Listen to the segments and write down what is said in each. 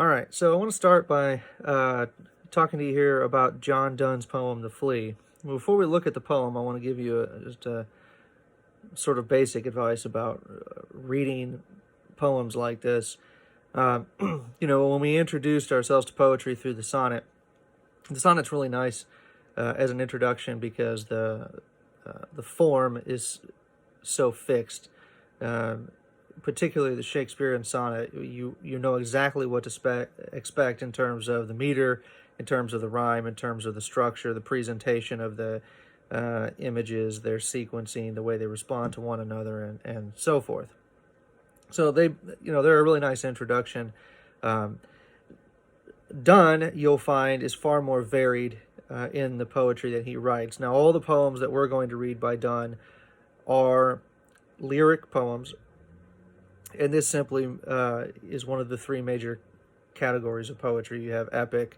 All right, so I want to start by talking to you here about John Donne's poem, The Flea. Before we look at the poem, I want to give you just a sort of basic advice about reading poems like this. When we introduced ourselves to poetry through the sonnet's really nice as an introduction because the form is so fixed. Particularly the Shakespearean sonnet, you know exactly what to expect in terms of the meter, in terms of the rhyme, in terms of the structure, the presentation of the images, their sequencing, the way they respond to one another, and so forth. So they're a really nice introduction. Donne, you'll find, is far more varied in the poetry that he writes. Now, all the poems that we're going to read by Donne are lyric poems, and this simply is one of the three major categories of poetry. You have epic,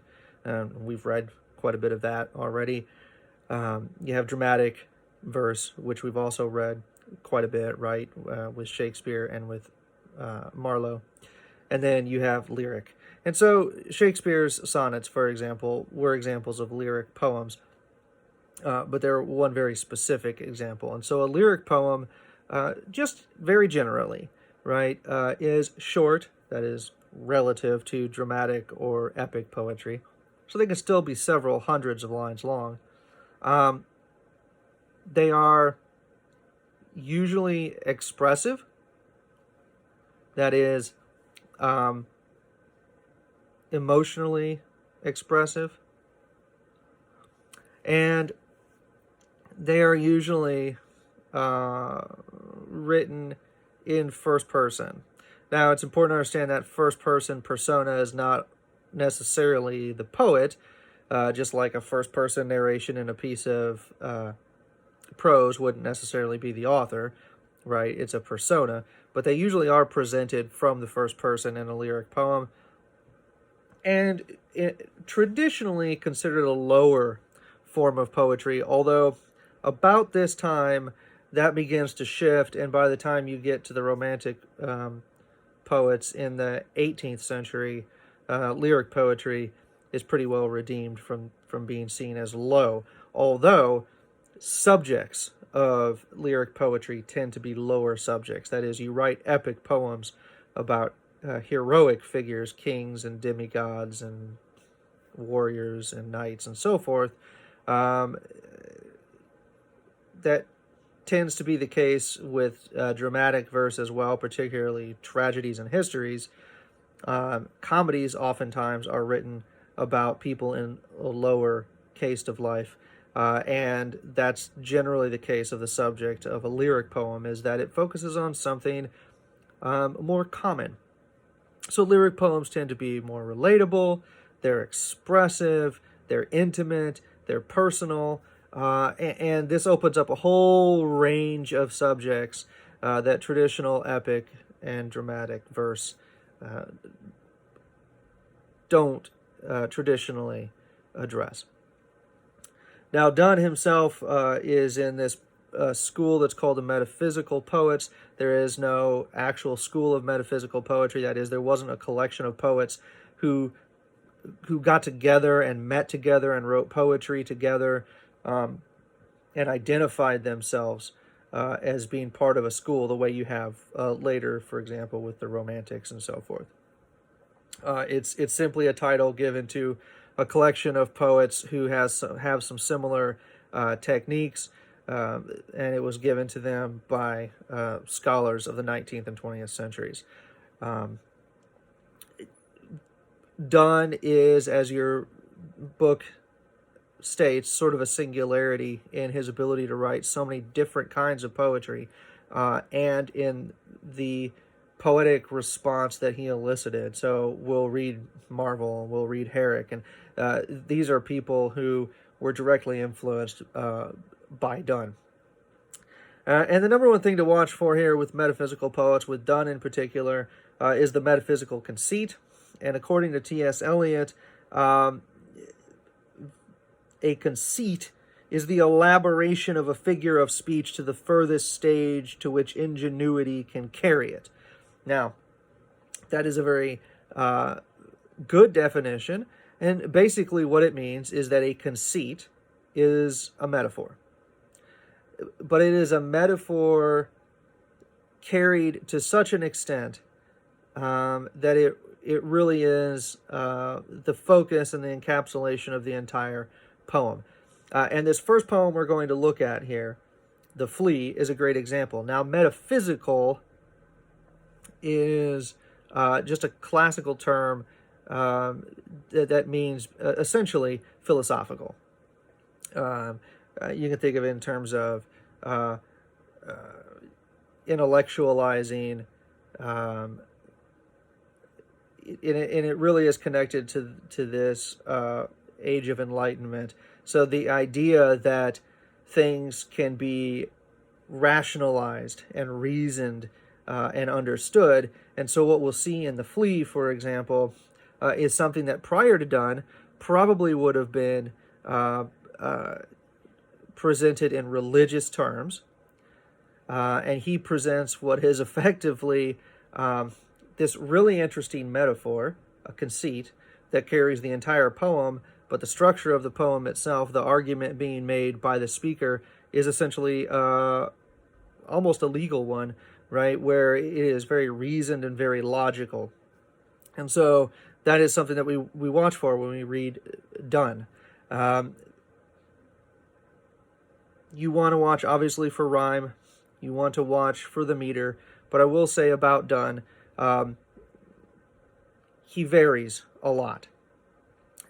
we've read quite a bit of that already. You have dramatic verse, which we've also read quite a bit, right, with Shakespeare and with Marlowe. And then you have lyric. And so Shakespeare's sonnets, for example, were examples of lyric poems, but they're one very specific example. And so a lyric poem, just very generally, right, is short, that is relative to dramatic or epic poetry. So they can still be several hundreds of lines long. They are usually expressive, that is emotionally expressive, and they are usually written in first person. Now, it's important to understand that first person persona is not necessarily the poet, just like a first person narration in a piece of prose wouldn't necessarily be the author, right? It's a persona, but they usually are presented from the first person in a lyric poem, and traditionally considered a lower form of poetry, although about this time that begins to shift, and by the time you get to the Romantic poets in the 18th century, lyric poetry is pretty well redeemed from being seen as low, although subjects of lyric poetry tend to be lower subjects. That is, you write epic poems about heroic figures, kings and demigods and warriors and knights and so forth. That tends to be the case with dramatic verse as well, particularly tragedies and histories. Comedies oftentimes are written about people in a lower caste of life, and that's generally the case of the subject of a lyric poem, is that it focuses on something more common. So lyric poems tend to be more relatable, they're expressive, they're intimate, they're personal, and this opens up a whole range of subjects that traditional epic and dramatic verse don't traditionally address. Now, Donne himself is in this school that's called the metaphysical poets. There is no actual school of metaphysical poetry. That is, there wasn't a collection of poets who got together and met together and wrote poetry together and identified themselves as being part of a school, the way you have later, for example, with the Romantics and so forth. It's simply a title given to a collection of poets who have some similar techniques, and it was given to them by scholars of the 19th and 20th centuries. Donne is, as your book states, sort of a singularity in his ability to write so many different kinds of poetry, and in the poetic response that he elicited. So we'll read Marvell, we'll read Herrick, and these are people who were directly influenced by Donne. And the number one thing to watch for here with metaphysical poets, with Donne in particular, is the metaphysical conceit. And according to T.S. Eliot, a conceit is the elaboration of a figure of speech to the furthest stage to which ingenuity can carry it. Now, that is a very good definition. And basically what it means is that a conceit is a metaphor. But it is a metaphor carried to such an extent that it really is the focus and the encapsulation of the entire poem. And this first poem we're going to look at here, The Flea, is a great example. Now, metaphysical is just a classical term that means essentially philosophical. You can think of it in terms of intellectualizing, and it really is connected to this age of enlightenment. So the idea that things can be rationalized and reasoned and understood. And so what we'll see in The Flea, for example, is something that prior to Donne probably would have been presented in religious terms. And he presents what is effectively this really interesting metaphor, a conceit, that carries the entire poem, but the structure of the poem itself, the argument being made by the speaker, is essentially almost a legal one, right, where it is very reasoned and very logical. And so that is something that we watch for when we read Donne. You want to watch, obviously, for rhyme. You want to watch for the meter. But I will say about Donne, he varies a lot.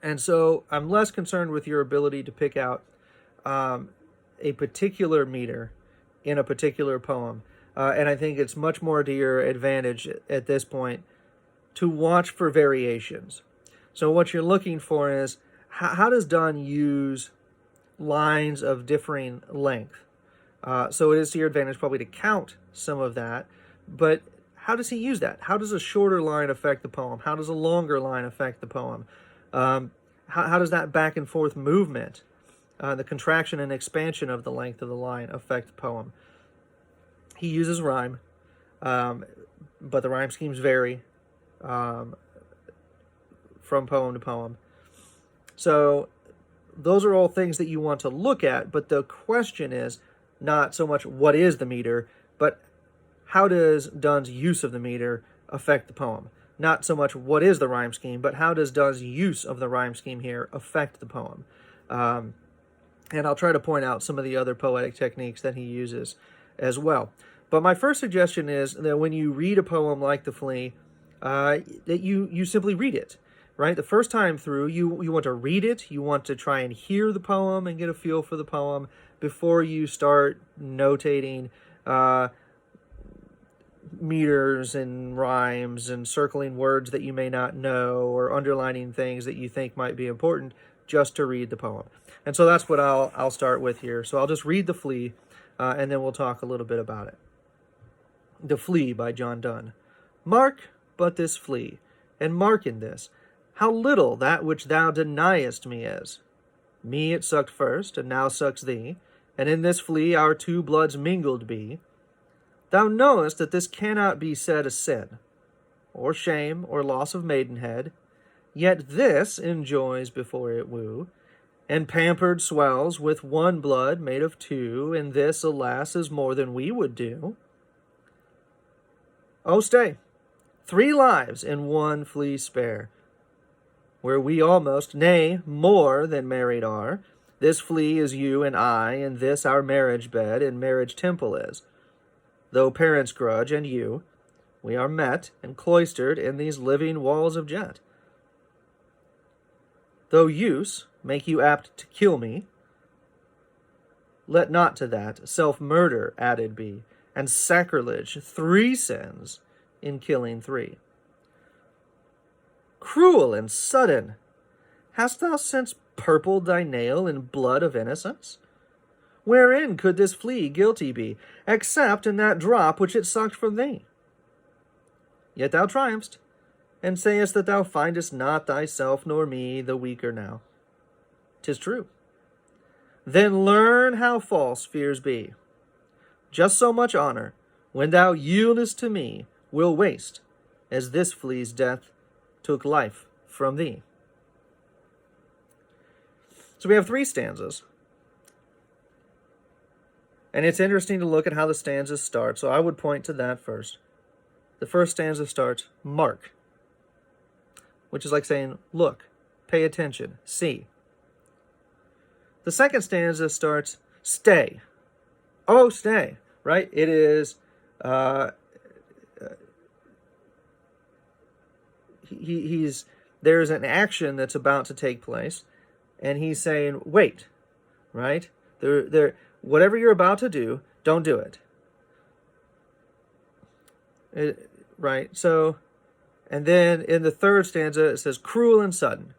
And so I'm less concerned with your ability to pick out a particular meter in a particular poem. And I think it's much more to your advantage at this point to watch for variations. So what you're looking for is, how does Donne use lines of differing length? So it is to your advantage probably to count some of that, but how does he use that? How does a shorter line affect the poem? How does a longer line affect the poem? How does that back and forth movement, the contraction and expansion of the length of the line, affect the poem? He uses rhyme, but the rhyme schemes vary from poem to poem. So those are all things that you want to look at, but the question is not so much what is the meter, but how does Donne's use of the meter affect the poem? Not so much what is the rhyme scheme, but how does Donne's use of the rhyme scheme here affect the poem? And I'll try to point out some of the other poetic techniques that he uses as well. But my first suggestion is that when you read a poem like The Flea, that you simply read it, right? The first time through, you want to read it, you want to try and hear the poem and get a feel for the poem before you start notating meters and rhymes and circling words that you may not know or underlining things that you think might be important just to read the poem. And so that's what I'll start with here. So I'll just read The Flea, and then we'll talk a little bit about it. The Flea by John Donne. Mark but this flea, and mark in this, how little that which thou deniest me is. Me it sucked first, and now sucks thee, and in this flea our two bloods mingled be. Thou knowest that this cannot be said a sin, or shame, or loss of maidenhead, yet this enjoys before it woo, and pampered swells with one blood made of two, and this, alas, is more than we would do. Oh, stay, 3 lives in one flea spare, where we almost, nay, more than married are. This flea is you and I, and this our marriage bed and marriage temple is. Though parents grudge, and you, we are met and cloistered in these living walls of jet. Though use make you apt to kill me, let not to that self-murder added be, and sacrilege 3 sins in killing 3. Cruel and sudden, hast thou since purpled thy nail in blood of innocence? Wherein could this flea guilty be, except in that drop which it sucked from thee? Yet thou triumphst, and sayest that thou findest not thyself nor me the weaker now. 'Tis true. Then learn how false fears be. Just so much honor, when thou yieldest to me, will waste, as this flea's death took life from thee. So we have 3 stanzas. And it's interesting to look at how the stanzas start, so I would point to that first. The first stanza starts, mark, which is like saying, look, pay attention, see. The second stanza starts, stay. Oh, stay, right? It is, there's an action that's about to take place, and he's saying, wait, right? Whatever you're about to do, don't do it. Right? So, and then in the third stanza, it says, cruel and sudden.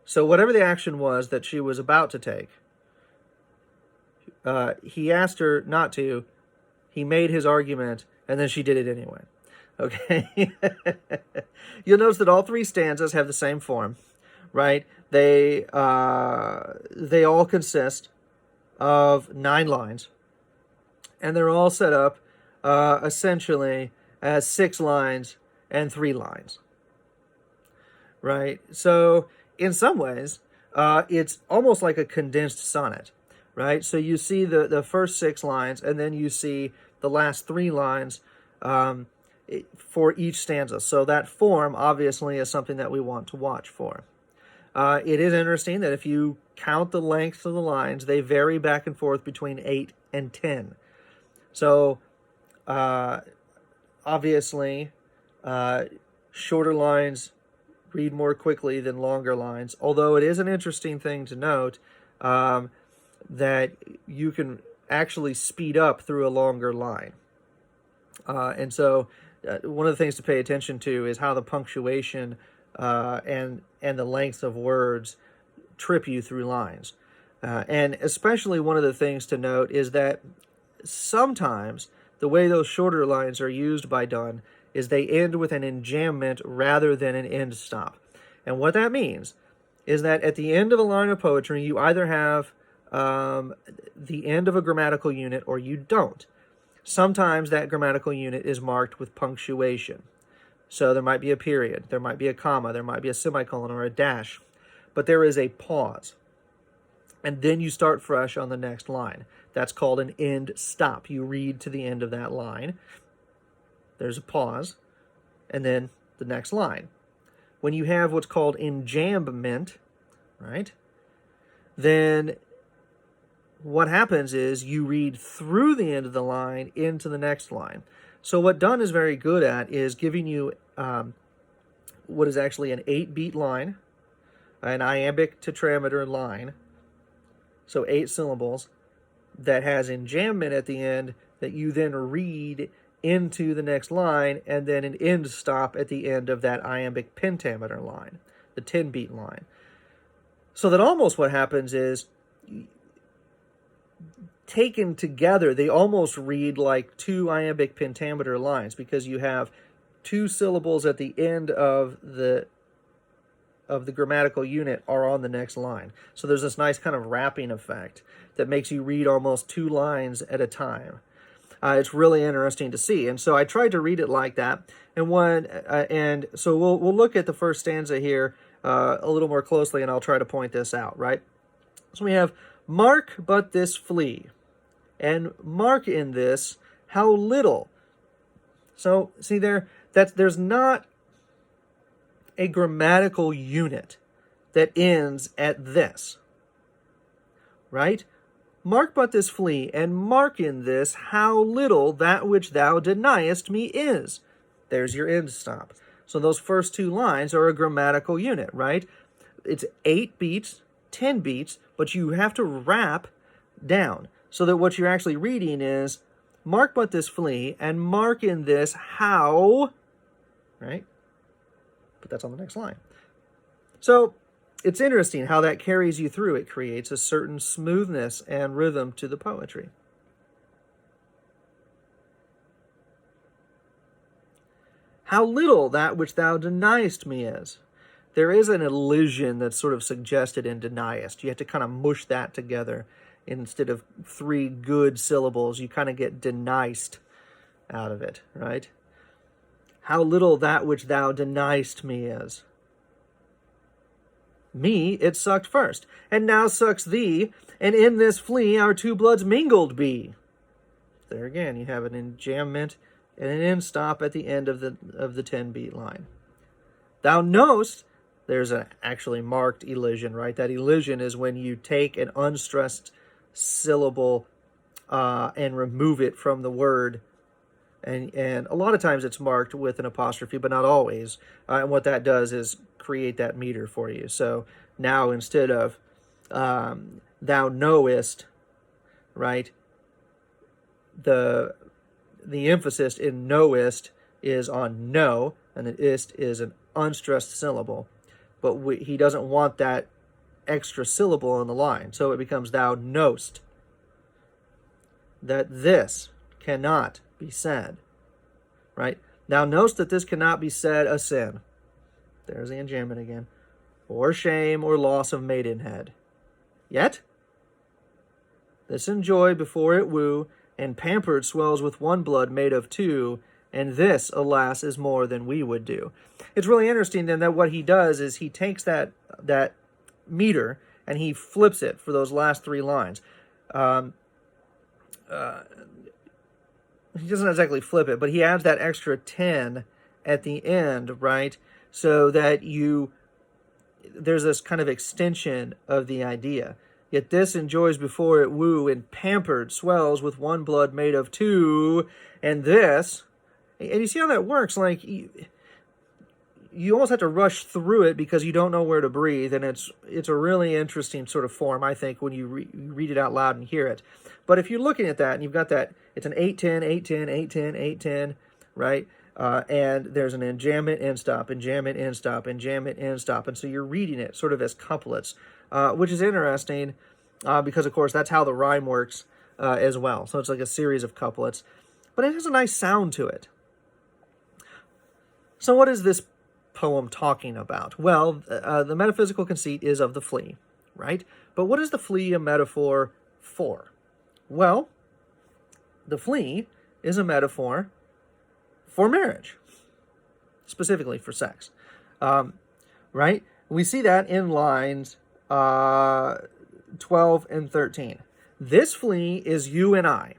So whatever the action was that she was about to take, he asked her not to, he made his argument, and then she did it anyway. Okay? You'll notice that all 3 stanzas have the same form, right? They all consist of 9 lines, and they're all set up essentially as 6 lines and 3 lines, right? So in some ways, it's almost like a condensed sonnet, right? So you see the first 6 lines, and then you see the last 3 lines for each stanza. So that form obviously is something that we want to watch for. It is interesting that if you count the lengths of the lines, they vary back and forth between 8 and 10. So obviously, shorter lines read more quickly than longer lines, although it is an interesting thing to note that you can actually speed up through a longer line. And so one of the things to pay attention to is how the punctuation and the length of words trip you through lines. And especially one of the things to note is that sometimes the way those shorter lines are used by Donne is they end with an enjambment rather than an end stop. And what that means is that at the end of a line of poetry, you either have the end of a grammatical unit or you don't. Sometimes that grammatical unit is marked with punctuation. So there might be a period, there might be a comma, there might be a semicolon or a dash, but there is a pause. And then you start fresh on the next line. That's called an end stop. You read to the end of that line. There's a pause, and then the next line. When you have what's called enjambment, right, then what happens is you read through the end of the line into the next line. So what Donne is very good at is giving you what is actually an 8-beat line, an iambic tetrameter line, so 8 syllables, that has enjambment at the end that you then read into the next line, and then an end stop at the end of that iambic pentameter line, the 10-beat line. So that almost what happens is, taken together, they almost read like 2 iambic pentameter lines, because you have 2 syllables at the end of the grammatical unit are on the next line. So there's this nice kind of wrapping effect that makes you read almost 2 lines at a time. It's really interesting to see, and so I tried to read it like that. And so we'll look at the first stanza here a little more closely, and I'll try to point this out. Right. So we have, mark but this flea, and mark in this how little. So see there, there's not a grammatical unit that ends at this, right? Mark but this flea, and mark in this how little that which thou deniest me is. There's your end stop. So those first 2 lines are a grammatical unit, right? It's 8 beats, 10 beats, but you have to wrap down so that what you're actually reading is, mark but this flea, and mark in this how, right? But that's on the next line. So it's interesting how that carries you through. It creates a certain smoothness and rhythm to the poetry. How little that which thou deniest me is. There is an elision that's sort of suggested in deniest. You have to kind of mush that together. Instead of 3 good syllables, you kind of get deniest out of it, right? How little that which thou deniest me is. Me it sucked first, and now sucks thee, and in this flea our two bloods mingled be. There again, you have an enjambment and an end stop at the end of the 10-beat line. Thou knowst, there's an actually marked elision, right? That elision is when you take an unstressed syllable and remove it from the word. And a lot of times it's marked with an apostrophe, but not always. And what that does is create that meter for you. So now instead of thou knowest, right, the emphasis in knowest is on know, and the ist is an unstressed syllable. But he doesn't want that extra syllable in the line. So it becomes thou knowst that this cannot be said, right? Thou knowst that this cannot be said a sin. There's the enjambment again. Or shame or loss of maidenhead. Yet, this enjoy before it woo, and pampered swells with one blood made of two, and this, alas, is more than we would do. It's really interesting then that what he does is he takes that meter and he flips it for those last three lines. He doesn't exactly flip it, but he adds that extra 10 at the end, right? So that there's this kind of extension of the idea. Yet this enjoys before it woo, and pampered swells with one blood made of two, and this, and you see how that works, like, you almost have to rush through it because you don't know where to breathe, and it's a really interesting sort of form, I think, when you read it out loud and hear it. But if you're looking at that, and you've got that, it's an 8-10, 8-10, 8-10, 8-10, right? And there's an enjambment, end stop, enjambment, end stop, enjambment, end stop. And so you're reading it sort of as couplets, which is interesting because, of course, that's how the rhyme works as well. So it's like a series of couplets. But it has a nice sound to it. So what is this poem talking about? Well, the metaphysical conceit is of the flea, right? But what is the flea a metaphor for? Well, the flea is a metaphor for marriage, specifically for sex, right? We see that in lines 12 and 13. This flea is you and I.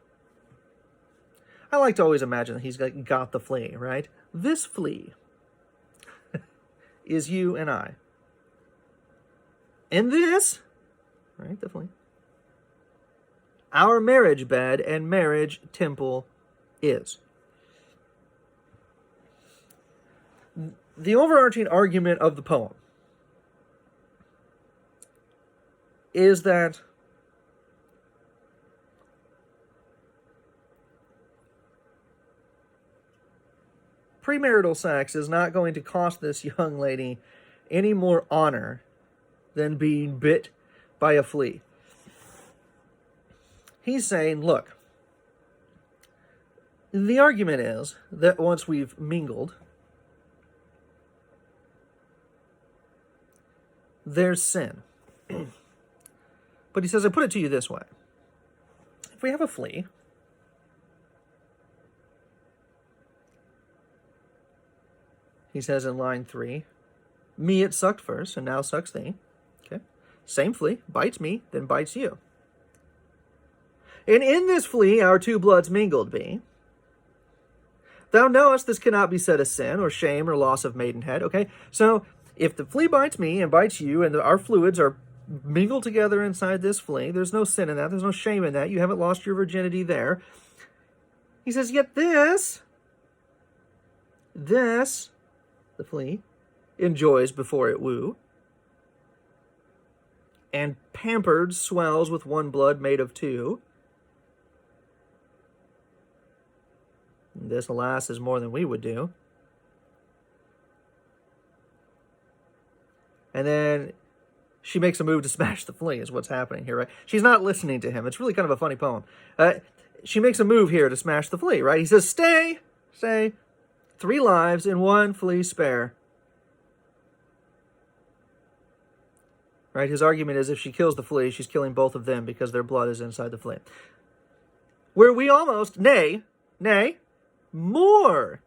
I like to always imagine that he's got the flea, right? This flea is you and I. And this, right, the flea, our marriage bed and marriage temple is. The overarching argument of the poem is that premarital sex is not going to cost this young lady any more honor than being bit by a flea. He's saying, look, the argument is that once we've mingled, there's sin. But he says, I put it to you this way. If we have a flea, he says in line 3, me it sucked first, and now sucks thee. Okay. Same flea, bites me, then bites you. And in this flea our two bloods mingled be. Thou knowest this cannot be said a sin, or shame, or loss of maidenhead. Okay, so if the flea bites me and bites you, and our fluids are mingled together inside this flea, there's no sin in that, there's no shame in that, you haven't lost your virginity there. He says, yet this, the flea, enjoys before it woo, and pampered swells with one blood made of two. This, alas, is more than we would do. And then she makes a move to smash the flea, is what's happening here, right? She's not listening to him. It's really kind of a funny poem. She makes a move here to smash the flea, right? He says, stay, 3 lives and 1 flea spare. Right? His argument is if she kills the flea, she's killing both of them because their blood is inside the flea. Where we almost, nay, more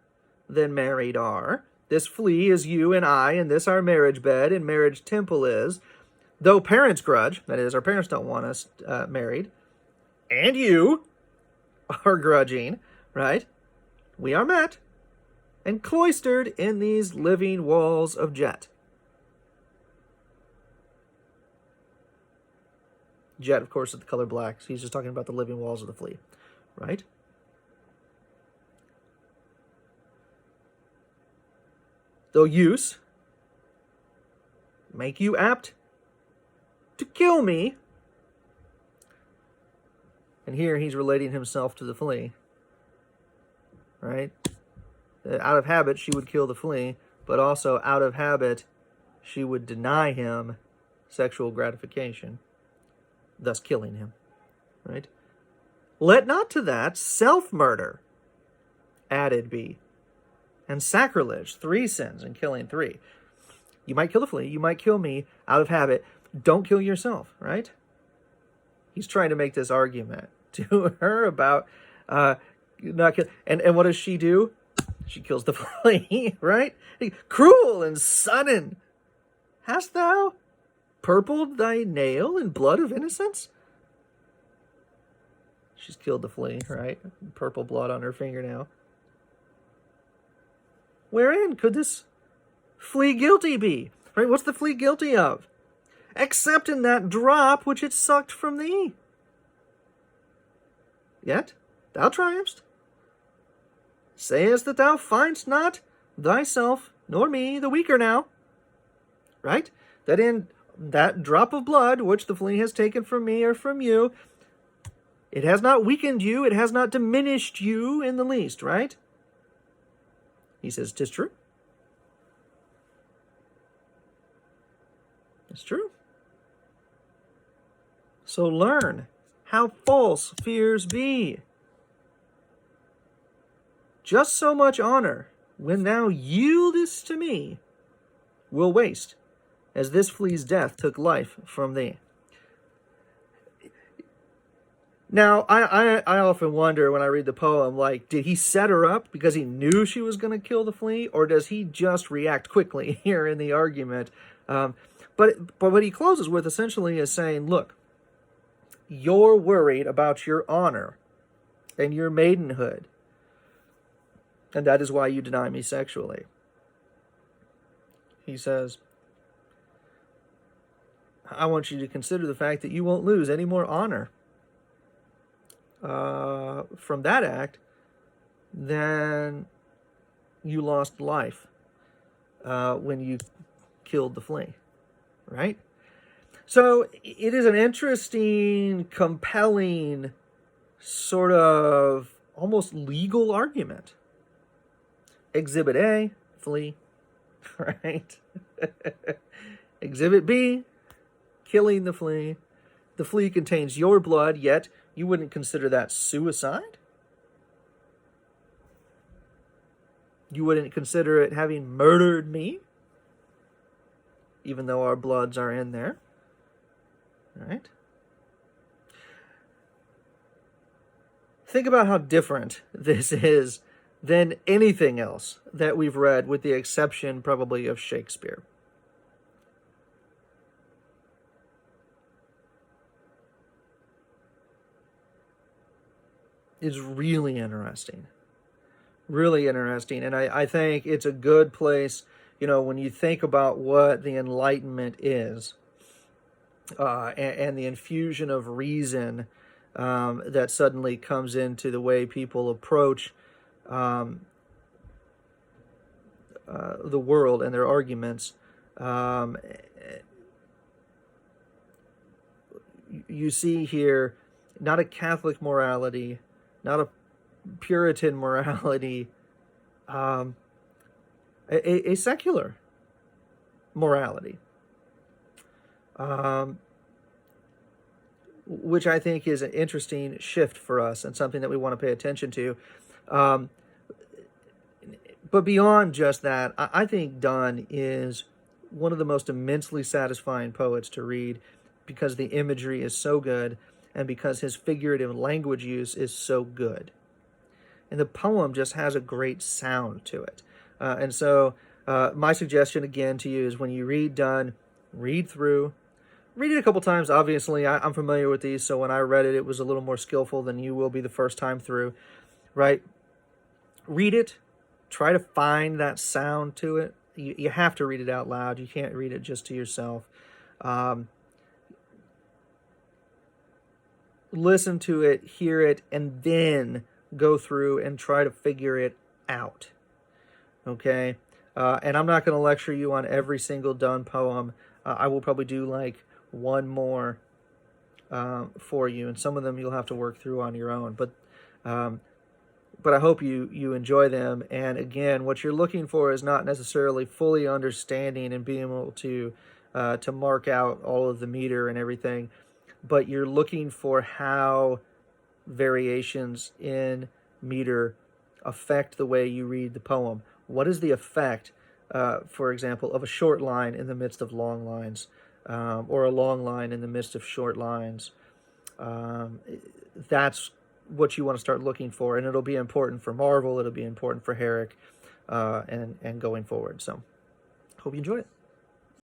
than married are, This flea is you and I, and this our marriage bed and marriage temple is. Though parents grudge, that is, our parents don't want us married, and you are grudging, right? We are met and cloistered in these living walls of jet. Jet, of course, is the color black, so he's just talking about the living walls of the flea, right? Though use make you apt to kill me. And here he's relating himself to the flea, right? Out of habit, she would kill the flea, but also out of habit, she would deny him sexual gratification, thus killing him, right? Let not to that self-murder added be, and sacrilege, 3 sins, and killing 3. You might kill the flea, you might kill me out of habit. Don't kill yourself, right? He's trying to make this argument to her about not kill. And what does she do? She kills the flea, right? Cruel and sudden, hast thou purpled thy nail in blood of innocence? She's killed the flea, right? Purple blood on her fingernail. Wherein could this flea guilty be? Right? What's the flea guilty of? Except in that drop which it sucked from thee. Yet thou triumphst. Sayest that thou find'st not thyself nor me the weaker now. Right? That in that drop of blood which the flea has taken from me or from you, it has not weakened you, it has not diminished you in the least, right? He says, 'tis true. It's true. So learn how false fears be. Just so much honor, when thou yieldest to me, will waste, as this flea's death took life from thee. Now, I often wonder when I read the poem, like, did he set her up because he knew she was going to kill the flea, or does he just react quickly here in the argument? But what he closes with essentially is saying, look, you're worried about your honor and your maidenhood, and that is why you deny me sexually. He says, I want you to consider the fact that you won't lose any more honor from that act than you lost life when you killed the flea, right? So it is an interesting, compelling, sort of almost legal argument. Exhibit A, flea, right? Exhibit B, killing the flea. The flea contains your blood, yet you wouldn't consider that suicide? You wouldn't consider it having murdered me? Even though our bloods are in there. Right? Think about how different this is than anything else that we've read, with the exception probably of Shakespeare. Is really interesting. Really interesting. And I think it's a good place, when you think about what the Enlightenment is, and the infusion of reason that suddenly comes into the way people approach the world and their arguments. You see here not a Catholic morality, not a Puritan morality, a secular morality, which I think is an interesting shift for us and something that we want to pay attention to. But beyond just that, I think Donne is one of the most immensely satisfying poets to read, because the imagery is so good and because his figurative language use is so good. And the poem just has a great sound to it. And so My suggestion again to you is when you read Donne, read through. Read it a couple times. Obviously, I'm familiar with these, so when I read it, it was a little more skillful than you will be the first time through, right? Read it. Try to find that sound to it. You have to read it out loud. You can't read it just to yourself. Um, Listen to it, hear it, and then go through and try to figure it out. Okay? And I'm not going to lecture you on every single Donne poem. I will probably do like one more for you, and some of them you'll have to work through on your own. But I hope you enjoy them. And again, what you're looking for is not necessarily fully understanding and being able to mark out all of the meter and everything, but you're looking for how variations in meter affect the way you read the poem. What is the effect, for example, of a short line in the midst of long lines, or a long line in the midst of short lines? That's what you want to start looking for, and it'll be important for Marvel, it'll be important for Herrick, and going forward. So, hope you enjoy it.